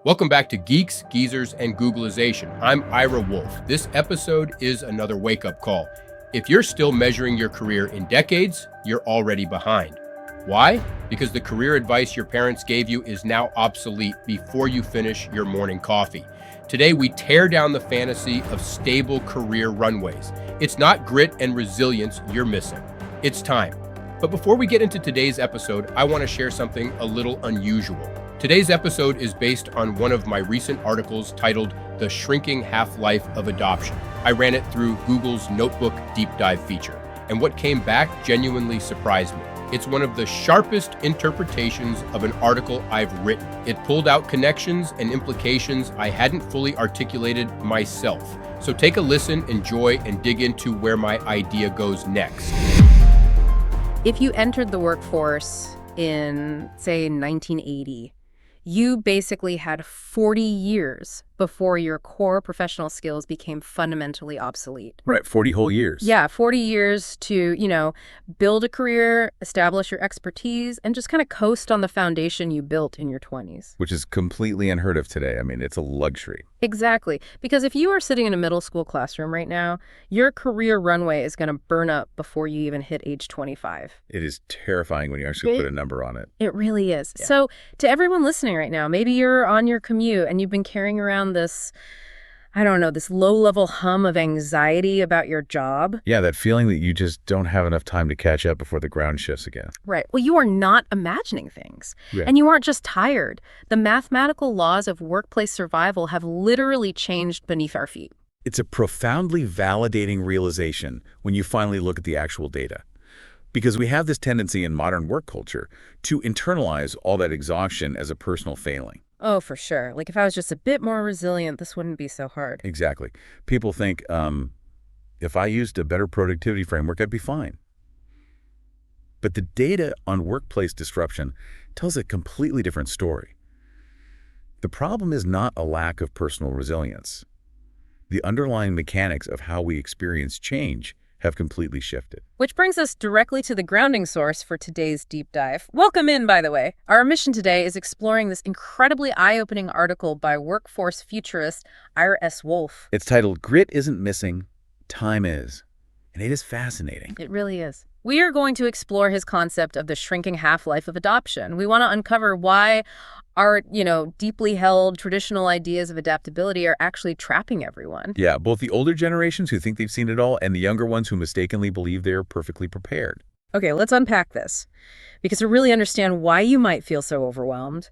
Welcome back to Geeks, Geezers, and Googlization. I'm Ira Wolfe. This episode is another wake-up call. If you're still measuring your career in decades, you're already behind. Why? Because the career advice your parents gave you is now obsolete before you finish your morning coffee. Today, we tear down the fantasy of stable career runways. It's not grit and resilience you're missing. It's time. But before we get into today's episode, I want to share something a little unusual. Today's episode is based on one of my recent articles titled The Shrinking Half-Life of Adoption. I ran it through Google's Notebook Deep Dive feature, and what came back genuinely surprised me. It's one of the sharpest interpretations of an article I've written. It pulled out connections and implications I hadn't fully articulated myself. So take a listen, enjoy, and dig into where my idea goes next. If you entered the workforce in, say, 1980, you basically had 40 years before your core professional skills became fundamentally obsolete. Right, 40 whole years. Yeah, 40 years to, build a career, establish your expertise, and just kind of coast on the foundation you built in your 20s. Which is completely unheard of today. I mean, it's a luxury. Exactly. Because if you are sitting in a middle school classroom right now, your career runway is going to burn up before you even hit age 25. It is terrifying when you actually put a number on it. It really is. Yeah. So to everyone listening right now, maybe you're on your commute and you've been carrying around this low-level hum of anxiety about your job. Yeah, that feeling that you just don't have enough time to catch up before the ground shifts again. Right. Well, you are not imagining things. Yeah. And you aren't just tired. The mathematical laws of workplace survival have literally changed beneath our feet. It's a profoundly validating realization when you finally look at the actual data. Because we have this tendency in modern work culture to internalize all that exhaustion as a personal failing. Oh, for sure. Like if I was just a bit more resilient, this wouldn't be so hard. Exactly. People think, if I used a better productivity framework, I'd be fine. But the data on workplace disruption tells a completely different story. The problem is not a lack of personal resilience. The underlying mechanics of how we experience change have completely shifted. Which brings us directly to the grounding source for today's deep dive. Welcome in, by the way. Our mission today is exploring this incredibly eye-opening article by workforce futurist Ira S. Wolfe. It's titled, Grit Isn't Missing, Time Is. And it is fascinating. It really is. We are going to explore his concept of the shrinking half-life of adoption. We want to uncover why our, deeply held traditional ideas of adaptability are actually trapping everyone. Yeah, both the older generations who think they've seen it all and the younger ones who mistakenly believe they're perfectly prepared. Okay, let's unpack this. Because to really understand why you might feel so overwhelmed,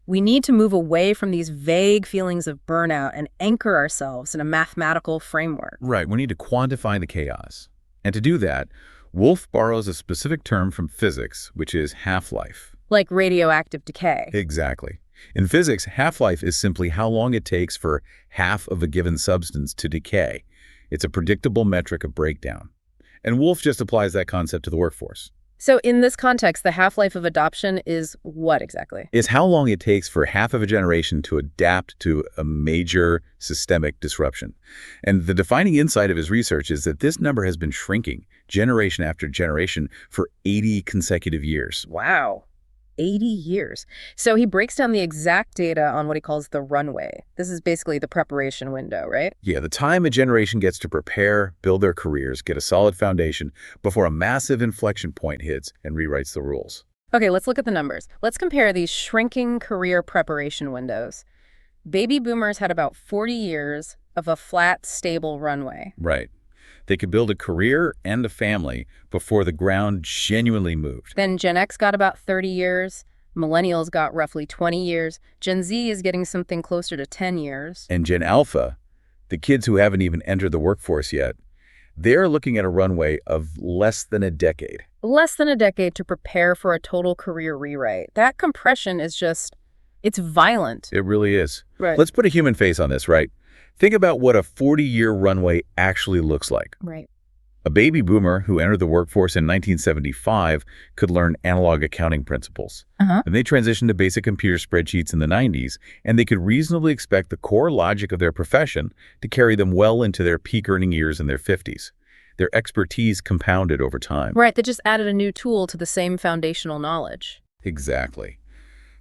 we need to move away from these vague feelings of burnout and anchor ourselves in a mathematical framework. Right, we need to quantify the chaos. And to do that, Wolfe borrows a specific term from physics, which is half-life. Like radioactive decay. Exactly. In physics, half-life is simply how long it takes for half of a given substance to decay. It's a predictable metric of breakdown. And Wolfe just applies that concept to the workforce. So in this context, the half-life of adoption is what exactly? It's how long it takes for half of a generation to adapt to a major systemic disruption. And the defining insight of his research is that this number has been shrinking generation after generation for 80 consecutive years. Wow. 80 years. So he breaks down the exact data on what he calls the runway. This is basically the preparation window, right? Yeah, the time a generation gets to prepare, build their careers, get a solid foundation before a massive inflection point hits and rewrites the rules. Okay, let's look at the numbers. Let's compare these shrinking career preparation windows. Baby boomers had about 40 years of a flat, stable runway. Right. They could build a career and a family before the ground genuinely moved. Then Gen X got about 30 years. Millennials got roughly 20 years. Gen Z is getting something closer to 10 years. And Gen Alpha, the kids who haven't even entered the workforce yet, they're looking at a runway of less than a decade. Less than a decade to prepare for a total career rewrite. That compression is it's violent. It really is. Right. Let's put a human face on this, right? Think about what a 40-year runway actually looks like. Right. A baby boomer who entered the workforce in 1975 could learn analog accounting principles. And they transitioned to basic computer spreadsheets in the 90s, and they could reasonably expect the core logic of their profession to carry them well into their peak earning years in their 50s. Their expertise compounded over time. Right, they just added a new tool to the same foundational knowledge. Exactly.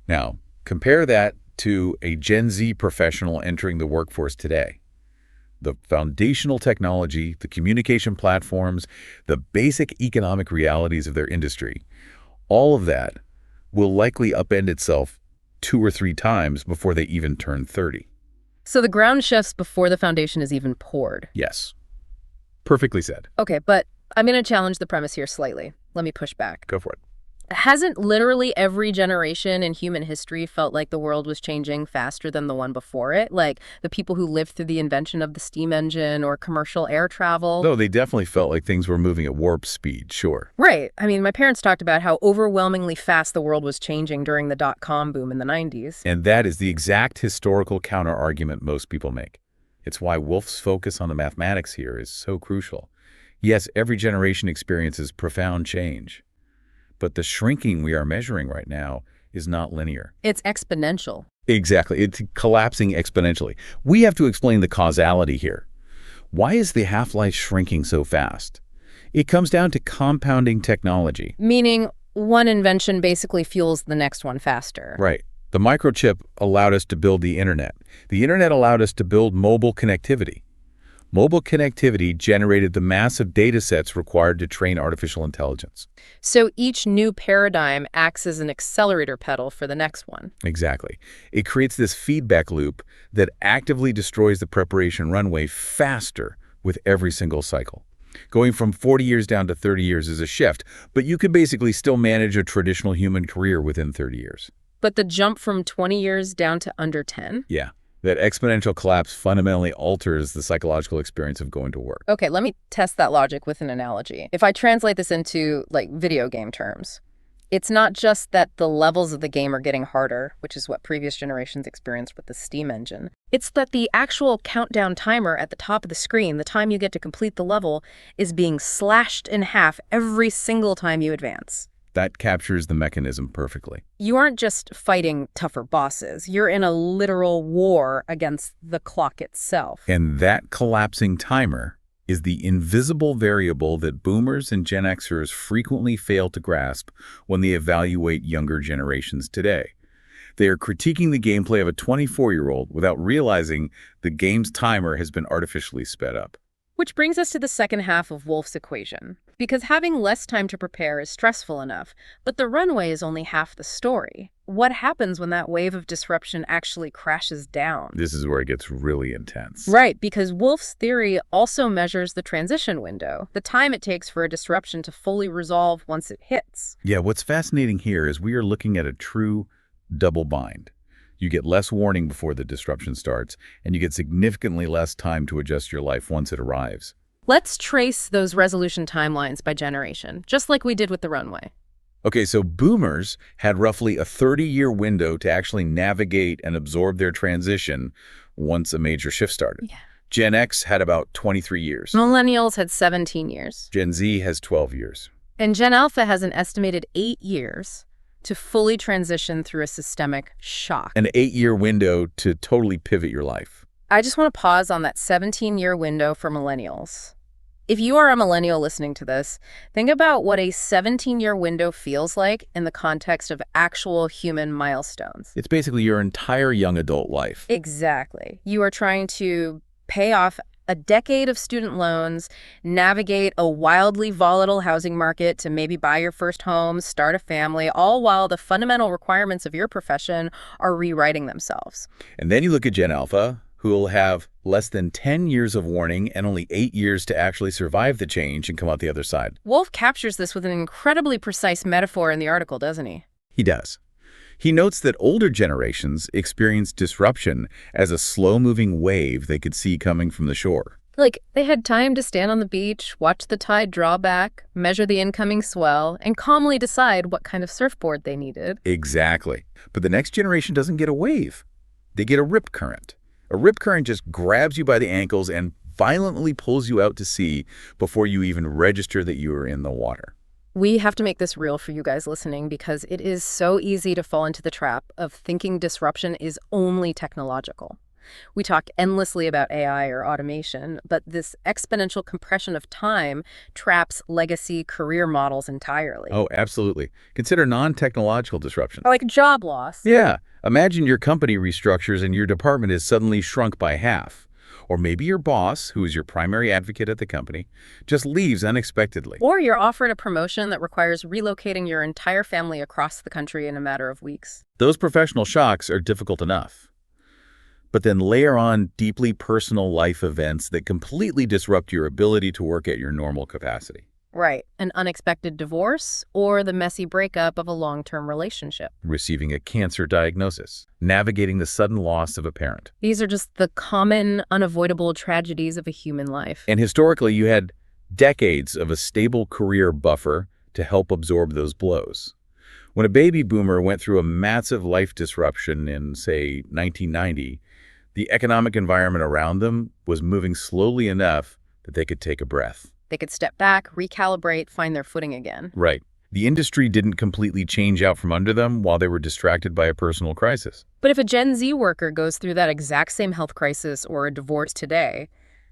Now, compare that to a Gen Z professional entering the workforce today. The foundational technology, the communication platforms, the basic economic realities of their industry, all of that will likely upend itself 2 or 3 times before they even turn 30. So the ground shifts before the foundation is even poured. Yes. Perfectly said. Okay, but I'm going to challenge the premise here slightly. Let me push back. Go for it. Hasn't literally every generation in human history felt like the world was changing faster than the one before it? Like the people who lived through the invention of the steam engine or commercial air travel? No, they definitely felt like things were moving at warp speed, sure. Right. I mean, my parents talked about how overwhelmingly fast the world was changing during the dot-com boom in the 90s. And that is the exact historical counter-argument most people make. It's why Wolfe's focus on the mathematics here is so crucial. Yes, every generation experiences profound change. But the shrinking we are measuring right now is not linear. It's exponential. Exactly. It's collapsing exponentially. We have to explain the causality here. Why is the half-life shrinking so fast? It comes down to compounding technology. Meaning one invention basically fuels the next one faster. Right. The microchip allowed us to build the internet. The internet allowed us to build mobile connectivity. Mobile connectivity generated the massive data sets required to train artificial intelligence. So each new paradigm acts as an accelerator pedal for the next one. Exactly. It creates this feedback loop that actively destroys the preparation runway faster with every single cycle. Going from 40 years down to 30 years is a shift, but you could basically still manage a traditional human career within 30 years. But the jump from 20 years down to under 10? Yeah. That exponential collapse fundamentally alters the psychological experience of going to work. Okay, let me test that logic with an analogy. If I translate this into, like, video game terms, it's not just that the levels of the game are getting harder, which is what previous generations experienced with the steam engine. It's that the actual countdown timer at the top of the screen, the time you get to complete the level, is being slashed in half every single time you advance. That captures the mechanism perfectly. You aren't just fighting tougher bosses. You're in a literal war against the clock itself. And that collapsing timer is the invisible variable that boomers and Gen Xers frequently fail to grasp when they evaluate younger generations today. They are critiquing the gameplay of a 24-year-old without realizing the game's timer has been artificially sped up. Which brings us to the second half of Wolfe's equation. Because having less time to prepare is stressful enough, but the runway is only half the story. What happens when that wave of disruption actually crashes down? This is where it gets really intense. Right, because Wolfe's theory also measures the transition window, the time it takes for a disruption to fully resolve once it hits. Yeah, what's fascinating here is we are looking at a true double bind. You get less warning before the disruption starts, and you get significantly less time to adjust your life once it arrives. Let's trace those resolution timelines by generation, just like we did with the runway. Okay, so boomers had roughly a 30-year window to actually navigate and absorb their transition once a major shift started. Yeah. Gen X had about 23 years. Millennials had 17 years. Gen Z has 12 years. And Gen Alpha has an estimated 8 years to fully transition through a systemic shock. An 8-year window to totally pivot your life. I just want to pause on that 17-year window for millennials. If you are a millennial listening to this, think about what a 17-year window feels like in the context of actual human milestones. It's basically your entire young adult life. Exactly. You are trying to pay off a decade of student loans, navigate a wildly volatile housing market to maybe buy your first home, start a family, all while the fundamental requirements of your profession are rewriting themselves. And then you look at Gen Alpha, who will have less than 10 years of warning and only 8 years to actually survive the change and come out the other side. Wolfe captures this with an incredibly precise metaphor in the article, doesn't he? He does. He notes that older generations experience disruption as a slow-moving wave they could see coming from the shore. Like, they had time to stand on the beach, watch the tide draw back, measure the incoming swell, and calmly decide what kind of surfboard they needed. Exactly. But the next generation doesn't get a wave. They get a rip current. A rip current just grabs you by the ankles and violently pulls you out to sea before you even register that you are in the water. We have to make this real for you guys listening because it is so easy to fall into the trap of thinking disruption is only technological. We talk endlessly about AI or automation, but this exponential compression of time traps legacy career models entirely. Oh, absolutely. Consider non-technological disruption. Like job loss. Yeah. Imagine your company restructures and your department is suddenly shrunk by half. Or maybe your boss, who is your primary advocate at the company, just leaves unexpectedly. Or you're offered a promotion that requires relocating your entire family across the country in a matter of weeks. Those professional shocks are difficult enough. But then layer on deeply personal life events that completely disrupt your ability to work at your normal capacity. Right. An unexpected divorce or the messy breakup of a long-term relationship. Receiving a cancer diagnosis, navigating the sudden loss of a parent. These are just the common, unavoidable tragedies of a human life. And historically, you had decades of a stable career buffer to help absorb those blows. When a baby boomer went through a massive life disruption in, say, 1990, the economic environment around them was moving slowly enough that they could take a breath. They could step back, recalibrate, find their footing again. Right. The industry didn't completely change out from under them while they were distracted by a personal crisis. But if a Gen Z worker goes through that exact same health crisis or a divorce today,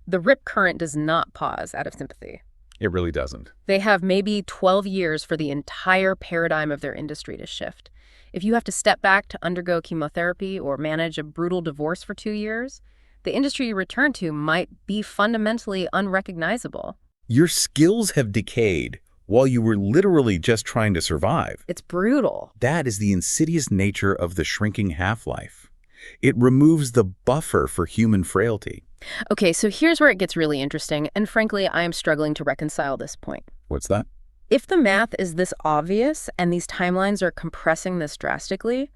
the rip current does not pause out of sympathy. It really doesn't. They have maybe 12 years for the entire paradigm of their industry to shift. If you have to step back to undergo chemotherapy or manage a brutal divorce for 2 years, the industry you return to might be fundamentally unrecognizable. Your skills have decayed while you were literally just trying to survive. It's brutal. That is the insidious nature of the shrinking half-life. It removes the buffer for human frailty. Okay, so here's where it gets really interesting, and frankly, I am struggling to reconcile this point. What's that? If the math is this obvious and these timelines are compressing this drastically,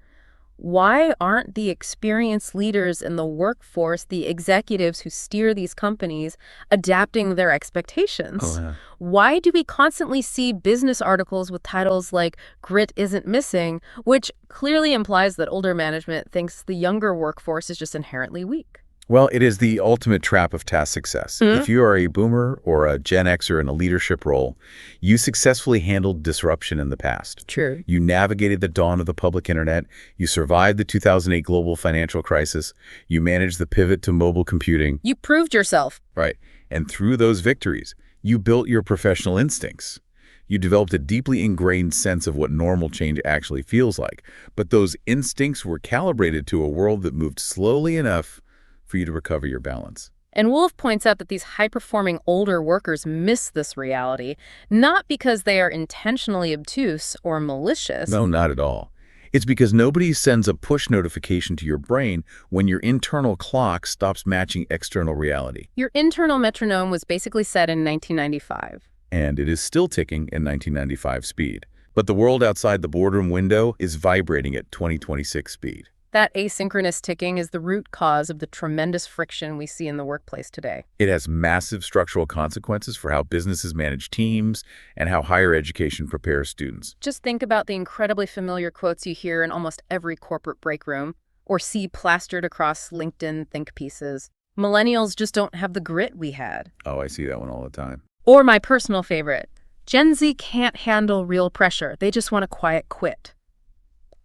why aren't the experienced leaders in the workforce, the executives who steer these companies, adapting their expectations? Why do we constantly see business articles with titles like "Grit Isn't Missing," which clearly implies that older management thinks the younger workforce is just inherently weak? Well, it is the ultimate trap of task success. If you are a boomer or a Gen Xer in a leadership role, you successfully handled disruption in the past. True. You navigated the dawn of the public internet. You survived the 2008 global financial crisis. You managed the pivot to mobile computing. You proved yourself. Right. And through those victories, you built your professional instincts. You developed a deeply ingrained sense of what normal change actually feels like. But those instincts were calibrated to a world that moved slowly enough for you to recover your balance. And Wolfe points out that these high-performing older workers miss this reality, not because they are intentionally obtuse or malicious. No, not at all. It's because nobody sends a push notification to your brain when your internal clock stops matching external reality. Your internal metronome was basically set in 1995. And it is still ticking in 1995 speed. But the world outside the boardroom window is vibrating at 2026 speed. That asynchronous ticking is the root cause of the tremendous friction we see in the workplace today. It has massive structural consequences for how businesses manage teams and how higher education prepares students. Just think about the incredibly familiar quotes you hear in almost every corporate break room or see plastered across LinkedIn think pieces. Millennials just don't have the grit we had. Oh, I see that one all the time. Or my personal favorite, Gen Z can't handle real pressure. They just want a quiet quit.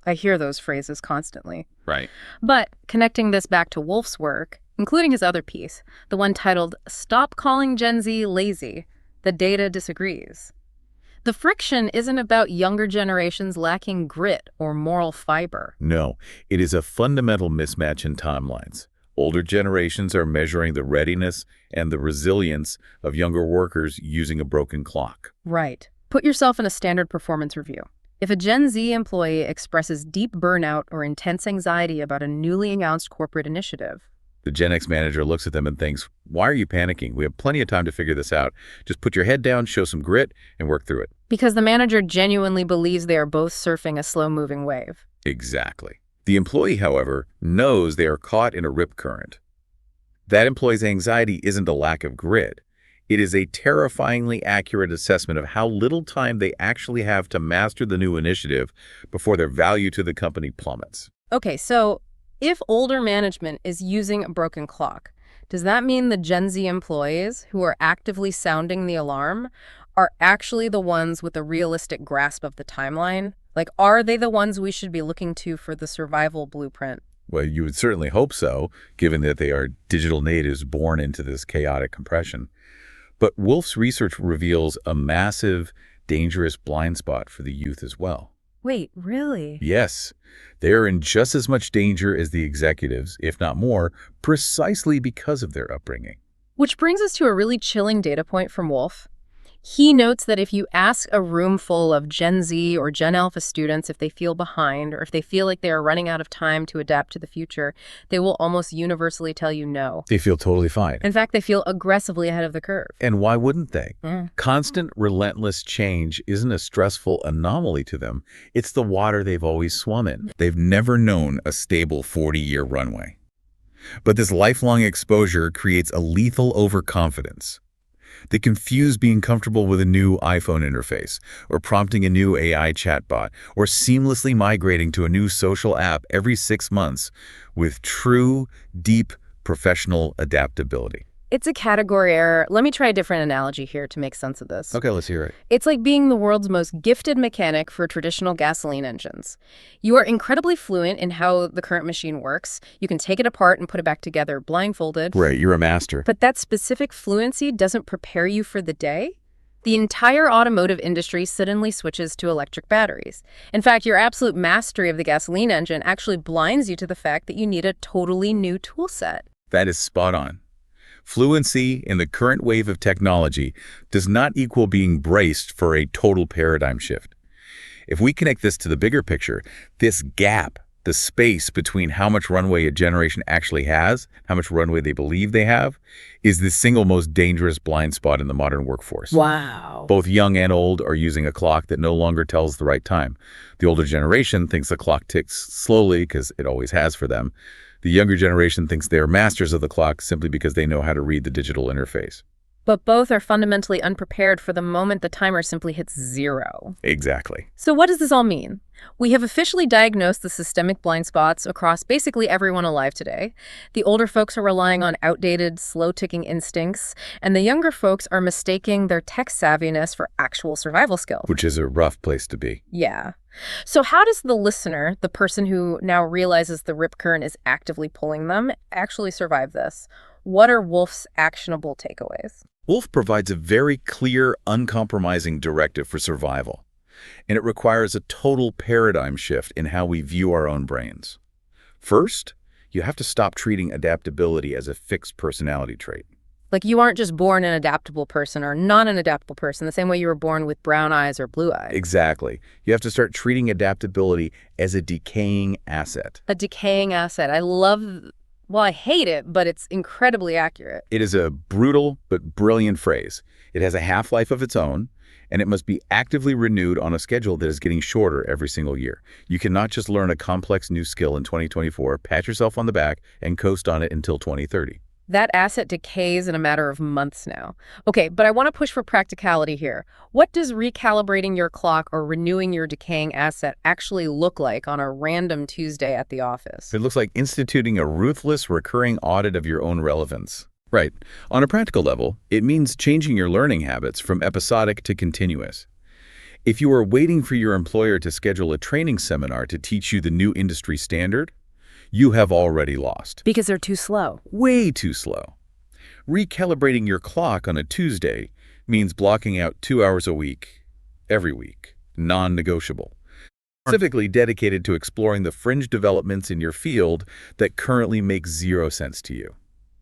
I hear those phrases constantly. Right. But connecting this back to Wolfe's work, including his other piece, the one titled "Stop Calling Gen Z Lazy, the Data Disagrees," the friction isn't about younger generations lacking grit or moral fiber. No, it is a fundamental mismatch in timelines. Older generations are measuring the readiness and the resilience of younger workers using a broken clock. Right. Put yourself in a standard performance review. If a Gen Z employee expresses deep burnout or intense anxiety about a newly announced corporate initiative, the Gen X manager looks at them and thinks, "Why are you panicking? We have plenty of time to figure this out. Just put your head down, show some grit, and work through it." because the manager genuinely believes they are both surfing a slow-moving wave. Exactly. The employee, however, knows they are caught in a rip current. That employee's anxiety isn't a lack of grit. It is a terrifyingly accurate assessment of how little time they actually have to master the new initiative before their value to the company plummets. Okay, so if older management is using a broken clock, does that mean the Gen Z employees who are actively sounding the alarm are actually the ones with a realistic grasp of the timeline? Like, are they the ones we should be looking to for the survival blueprint? Well, you would certainly hope so, given that they are digital natives born into this chaotic compression. But Wolfe's research reveals a massive, dangerous blind spot for the youth as well. Wait, really? Yes, they are in just as much danger as the executives, if not more, precisely because of their upbringing. Which brings us to a really chilling data point from Wolfe. He notes that if you ask a room full of Gen Z or Gen Alpha students if they feel behind or if they feel like they are running out of time to adapt to the future, they will almost universally tell you no. They feel totally fine. In fact, they feel aggressively ahead of the curve. And why wouldn't they? Mm. Constant, relentless change isn't a stressful anomaly to them. It's the water they've always swum in. They've never known a stable 40-year runway. But this lifelong exposure creates a lethal overconfidence. They confuse being comfortable with a new iPhone interface, or prompting a new AI chatbot, or seamlessly migrating to a new social app every 6 months with true, deep, professional adaptability. It's a category error. Let me try a different analogy here to make sense of this. Okay, let's hear it. It's like being the world's most gifted mechanic for traditional gasoline engines. You are incredibly fluent in how the current machine works. You can take it apart and put it back together blindfolded. Right, you're a master. But that specific fluency doesn't prepare you for the day. The entire automotive industry suddenly switches to electric batteries. In fact, your absolute mastery of the gasoline engine actually blinds you to the fact that you need a totally new tool set. That is spot on. Fluency in the current wave of technology does not equal being braced for a total paradigm shift. If we connect this to the bigger picture, this gap, the space between how much runway a generation actually has, how much runway they believe they have, is the single most dangerous blind spot in the modern workforce. Wow. Both young and old are using a clock that no longer tells the right time. The older generation thinks the clock ticks slowly because it always has for them. The younger generation thinks they're masters of the clock simply because they know how to read the digital interface. But both are fundamentally unprepared for the moment the timer simply hits 0. Exactly. So what does this all mean? We have officially diagnosed the systemic blind spots across basically everyone alive today. The older folks are relying on outdated, slow-ticking instincts, and the younger folks are mistaking their tech savviness for actual survival skills. Which is a rough place to be. Yeah. So how does the listener, the person who now realizes the rip current is actively pulling them, actually survive this? What are Wolfe's actionable takeaways? Wolfe provides a very clear, uncompromising directive for survival, and it requires a total paradigm shift in how we view our own brains. First, you have to stop treating adaptability as a fixed personality trait. Like you aren't just born an adaptable person or not an adaptable person, the same way you were born with brown eyes or blue eyes. Exactly. You have to start treating adaptability as a decaying asset. A decaying asset. Well, I hate it, but it's incredibly accurate. It is a brutal but brilliant phrase. It has a half-life of its own, and it must be actively renewed on a schedule that is getting shorter every single year. You cannot just learn a complex new skill in 2024, pat yourself on the back, and coast on it until 2030. That asset decays in a matter of months now. Okay, but I want to push for practicality here. What does recalibrating your clock or renewing your decaying asset actually look like on a random Tuesday at the office? It looks like instituting a ruthless, recurring audit of your own relevance. Right. On a practical level, it means changing your learning habits from episodic to continuous. If you are waiting for your employer to schedule a training seminar to teach you the new industry standard, you have already lost. Because they're too slow. Way too slow. Recalibrating your clock on a Tuesday means blocking out 2 hours a week, every week, non-negotiable, specifically dedicated to exploring the fringe developments in your field that currently make 0 sense to you.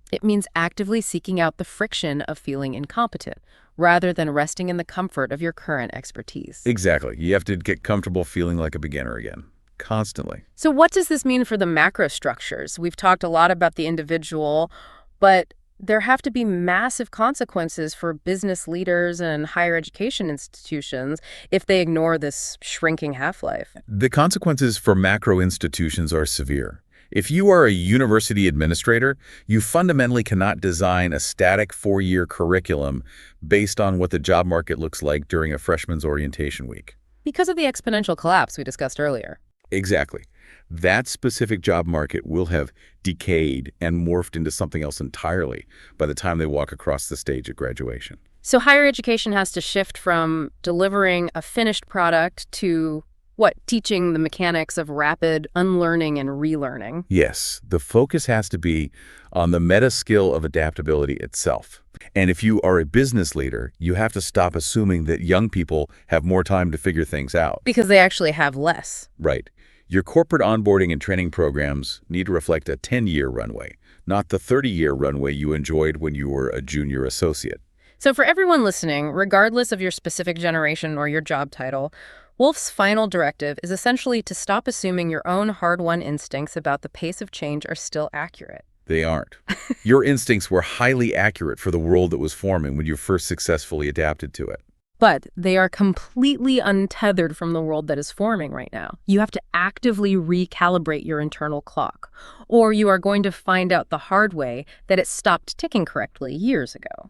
It means actively seeking out the friction of feeling incompetent, rather than resting in the comfort of your current expertise. Exactly. You have to get comfortable feeling like a beginner again. Constantly. So what does this mean for the macro structures? We've talked a lot about the individual, but there have to be massive consequences for business leaders and higher education institutions if they ignore this shrinking half-life. The consequences for macro institutions are severe. If you are a university administrator, you fundamentally cannot design a static 4-year curriculum based on what the job market looks like during a freshman's orientation week. Because of the exponential collapse we discussed earlier. Exactly. That specific job market will have decayed and morphed into something else entirely by the time they walk across the stage at graduation. So higher education has to shift from delivering a finished product to What, teaching the mechanics of rapid unlearning and relearning? Yes, the focus has to be on the meta skill of adaptability itself. And if you are a business leader, you have to stop assuming that young people have more time to figure things out. Because they actually have less. Right. Your corporate onboarding and training programs need to reflect a 10-year runway, not the 30-year runway you enjoyed when you were a junior associate. So for everyone listening, regardless of your specific generation or your job title, Wolfe's final directive is essentially to stop assuming your own hard-won instincts about the pace of change are still accurate. They aren't. Your instincts were highly accurate for the world that was forming when you first successfully adapted to it. But they are completely untethered from the world that is forming right now. You have to actively recalibrate your internal clock, or you are going to find out the hard way that it stopped ticking correctly years ago.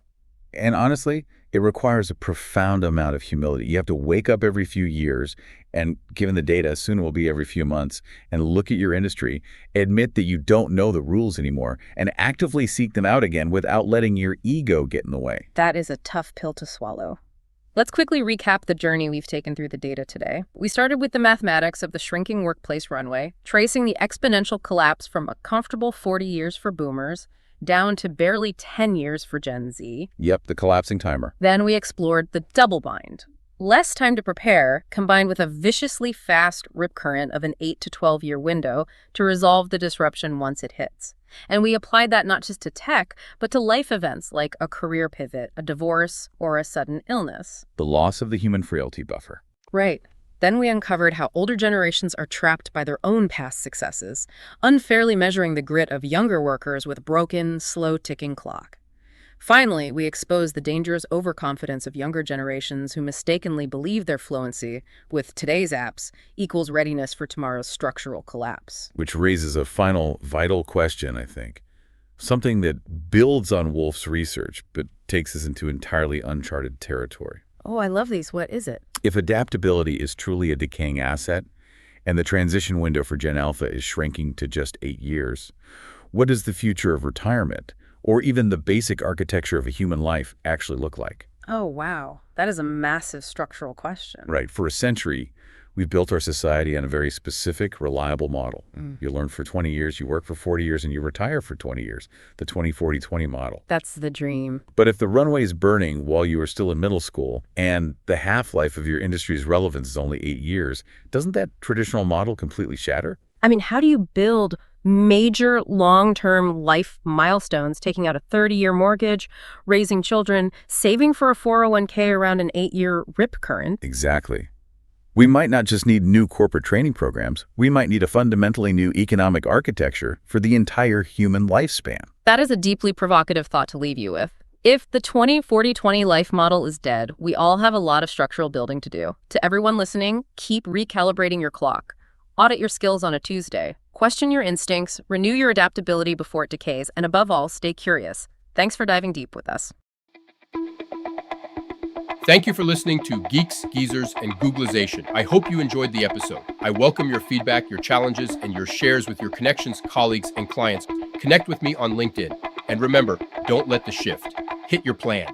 And honestly, it requires a profound amount of humility. You have to wake up every few years, and given the data, soon it will be every few months, and look at your industry, admit that you don't know the rules anymore, and actively seek them out again without letting your ego get in the way. That is a tough pill to swallow. Let's quickly recap the journey we've taken through the data today. We started with the mathematics of the shrinking workplace runway, tracing the exponential collapse from a comfortable 40 years for boomers down to barely 10 years for Gen Z. Yep, the collapsing timer. Then we explored the double bind. Less time to prepare, combined with a viciously fast rip current of an 8 to 12-year window to resolve the disruption once it hits. And we applied that not just to tech, but to life events like a career pivot, a divorce, or a sudden illness. The loss of the human frailty buffer. Right. Then we uncovered how older generations are trapped by their own past successes, unfairly measuring the grit of younger workers with a broken, slow-ticking clock. Finally, we exposed the dangerous overconfidence of younger generations who mistakenly believe their fluency with today's apps equals readiness for tomorrow's structural collapse. Which raises a final vital question, I think. Something that builds on Wolfe's research, but takes us into entirely uncharted territory. Oh, I love these. What is it? If adaptability is truly a decaying asset, and the transition window for Gen Alpha is shrinking to just 8 years, what does the future of retirement, or even the basic architecture of a human life, actually look like? Oh, wow. That is a massive structural question. Right. For a century, we've built our society on a very specific, reliable model. You learn for 20 years, you work for 40 years, and you retire for 20 years, the 20-40-20 model. That's the dream. But if the runway is burning while you are still in middle school, and the half-life of your industry's relevance is only 8 years, doesn't that traditional model completely shatter? I mean, how do you build major long-term life milestones, taking out a 30-year mortgage, raising children, saving for a 401k around an 8-year rip current? Exactly. We might not just need new corporate training programs. We might need a fundamentally new economic architecture for the entire human lifespan. That is a deeply provocative thought to leave you with. If the 20-40-20 life model is dead, we all have a lot of structural building to do. To everyone listening, keep recalibrating your clock. Audit your skills on a Tuesday. Question your instincts, renew your adaptability before it decays, and above all, stay curious. Thanks for diving deep with us. Thank you for listening to Geeks, Geezers, and Googlization. I hope you enjoyed the episode. I welcome your feedback, your challenges, and your shares with your connections, colleagues, and clients. Connect with me on LinkedIn. And remember, don't let the shift hit your plan.